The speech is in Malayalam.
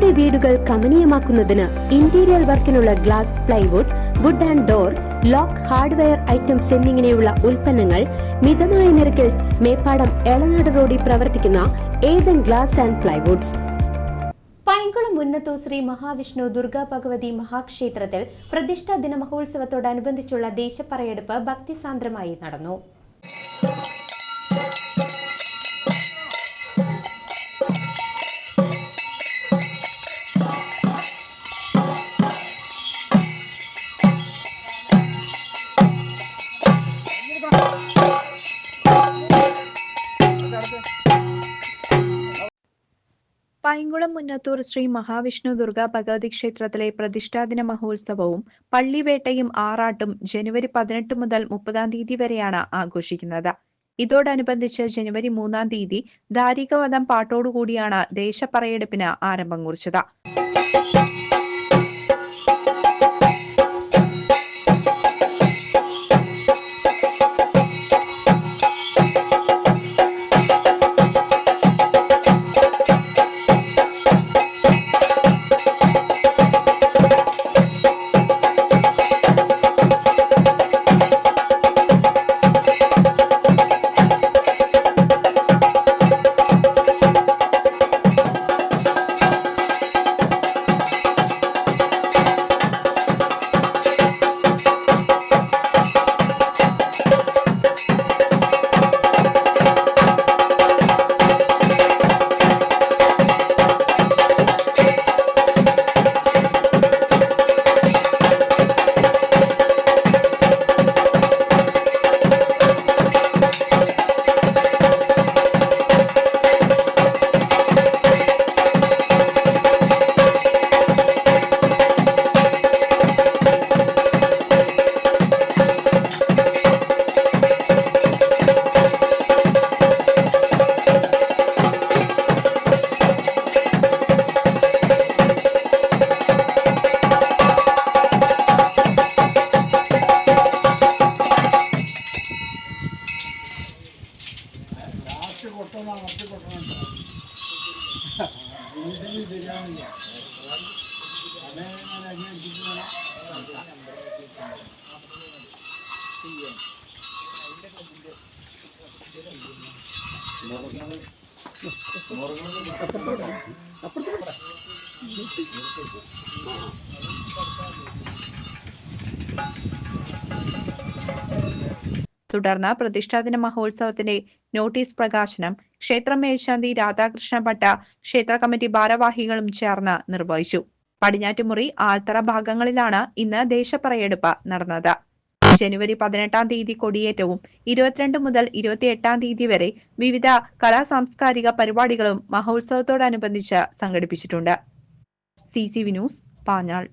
നിങ്ങളുടെ വീടുകൾ കമനീയമാക്കുന്നതിന് ഇന്റീരിയർ വർക്കിനുള്ള glass, plywood, wood and door, lock, hardware items എന്നിങ്ങനെയുള്ള ഉൽപ്പന്നങ്ങൾ മിതമായ നിരക്കിൽ മേപ്പാടം എളനാട് റോഡിൽ പ്രവർത്തിക്കുന്ന Ethan glass and plywoods. Painkulam Munnathur Shri Mahavishnu Durga Bhagavathi മഹാക്ഷേത്രത്തിൽ പ്രതിഷ്ഠാ ദിന മഹോത്സവത്തോടനുബന്ധിച്ചുള്ള ദേശപ്പറയെടുപ്പ് ഭക്തിസാന്ദ്രമായി നടന്നു. പൈങ്കുളം മുന്നത്തൂർ ശ്രീ മഹാവിഷ്ണു ദുർഗാ ഭഗവതി ക്ഷേത്രത്തിലെ പ്രതിഷ്ഠാദിന മഹോത്സവവും പള്ളിവേട്ടയും ആറാട്ടും ജനുവരി 18 മുതൽ 30 തീയതി വരെയാണ് ആഘോഷിക്കുന്നത്. ഇതോടനുബന്ധിച്ച് ജനുവരി 3 തീയതി ധാരികവധം പാട്ടോടുകൂടിയാണ് ദേശപ്പറയെടുപ്പിന് ആരംഭം കുറിച്ചത്. തുടർന്ന് പ്രതിഷ്ഠാദിന മഹോത്സവത്തിന്റെ നോട്ടീസ് പ്രകാശനം ക്ഷേത്രം മേൽശാന്തി രാധാകൃഷ്ണ ഭട്ട ക്ഷേത്ര കമ്മിറ്റി ഭാരവാഹികളും ചേർന്ന് നിർവഹിച്ചു. പടിഞ്ഞാറ്റുമുറി, ആൽത്തറ ഭാഗങ്ങളിലാണ് ഇന്ന് ദേശപ്പറയെടുപ്പ് നടന്നത്. ജനുവരി 18 തീയതി കൊടിയേറ്റവും 22 മുതൽ 28 തീയതി വരെ വിവിധ കലാസാംസ്കാരിക പരിപാടികളും മഹോത്സവത്തോടനുബന്ധിച്ച് സംഘടിപ്പിച്ചിട്ടുണ്ട്. CCV news, Panjal.